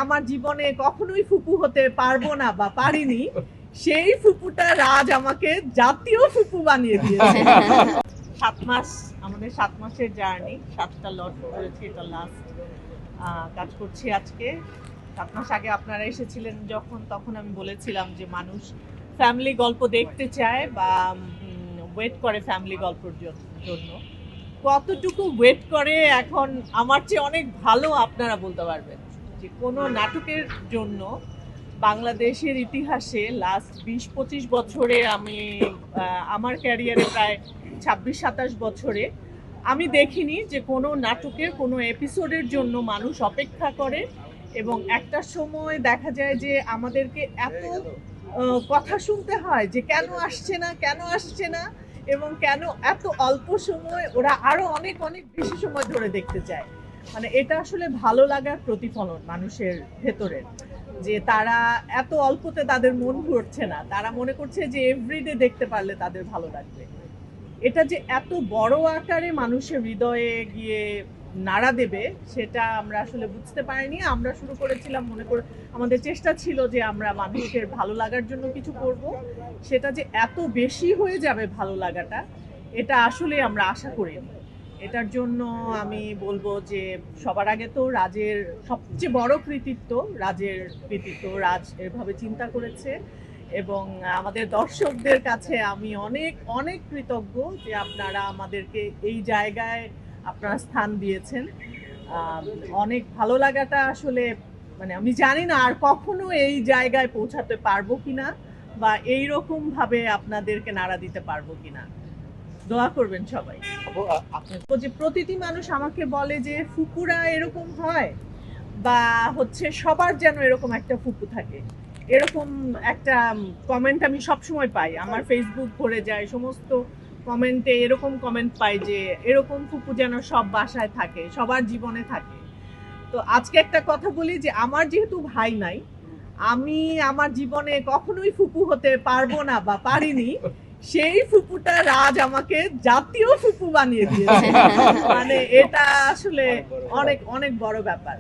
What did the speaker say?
আমার জীবনে কখনোই ফুপু হতে পারবো না বা পারিনি, সেই ফুপুটা রাজ আমাকে জাতীয় ফুপু বানিয়ে দিয়েছে। 7 মাস, আমাদের 7 মাসের জার্নি, 7টা লট করেছি, এটা লাস্ট কাজ করছি আজকে। 7 মাস আগে আপনারা এসেছিলেন যখন, তখন আমি বলেছিলাম যে মানুষ ফ্যামিলি গল্প দেখতে চায় বা ওয়েট করে ফ্যামিলি গল্পের জন্য। কতটুকু ওয়েট করে এখন আমার চেয়ে অনেক ভালো আপনারা বলতে পারবেন যে কোনো নাটকের জন্য বাংলাদেশের ইতিহাসে লাস্ট 20-25 বছরে আমি আমার ক্যারিয়ারে প্রায় 26-27 বছরে আমি দেখিনি যে কোনো নাটকের কোনো এপিসোডের জন্য মানুষ অপেক্ষা করে এবং একটা সময় দেখা যায় যে আমাদেরকে এত কথা শুনতে হয় যে কেন আসছে না এবং কেন এত অল্প সময়, ওরা আরো অনেক অনেক বেশি সময় ধরে দেখতে চায়। মানে এটা আসলে ভালো লাগার প্রতিফলন মানুষের ভেতরের, যে তারা এত অল্পতে তাদের মন ভরছে না, তারা মনে করছে যে এভরিডে দেখতে পারলে তাদের ভালো লাগবে। এটা যে এত বড় আকারে মানুষের হৃদয়ে গিয়ে নাড়া দেবে সেটা আমরা আসলে বুঝতে পারিনি। আমরা শুরু করেছিলাম মনে করে, আমাদের চেষ্টা ছিল যে আমরা মানুষের ভালো লাগার জন্য কিছু করব, সেটা যে এত বেশি হয়ে যাবে ভালো লাগাটা, এটা আসলে আমরা আশা করিনি। এটার জন্য আমি বলবো যে সবার আগে তো রাজের সবচেয়ে বড় কৃতিত্ব, রাজ এভাবে চিন্তা করেছে এবং আমাদের দর্শকদের কাছে আমি অনেক অনেক কৃতজ্ঞ যে আপনারা আমাদেরকে এই জায়গায় আপনারা স্থান দিয়েছেন। অনেক ভালো লাগাটা আসলে, মানে আমি জানি না আর কখনো এই জায়গায় পৌঁছাতে পারবো কিনা বা এইরকম ভাবে আপনাদেরকে নাড়া দিতে পারবো কিনা। দোয়া করবেন সবাই। যে প্রতিটি মানুষ আমাকে বলে যে ফুপুরা এরকম হয় বা হচ্ছে সবার যেন এরকম একটা ফুপু থাকে, এরকম একটা কমেন্ট আমি সবসময় পাই। আমার ফেসবুক ভরে যায়, সমস্ত কমেন্টে এরকম কমেন্ট পাই যে এরকম ফুপু যেন সব বাসায় থাকে, সবার জীবনে থাকে। তো আজকে একটা কথা বলি যে আমার যেহেতু ভাই নাই, আমি আমার জীবনে কখনোই ফুপু হতে পারবো না বা পারিনি, সেই ফুপুটা রাজ আমাকে জাতীয় ফুপু বানিয়ে দিয়েছে। মানে এটা আসলে অনেক অনেক বড় ব্যাপার।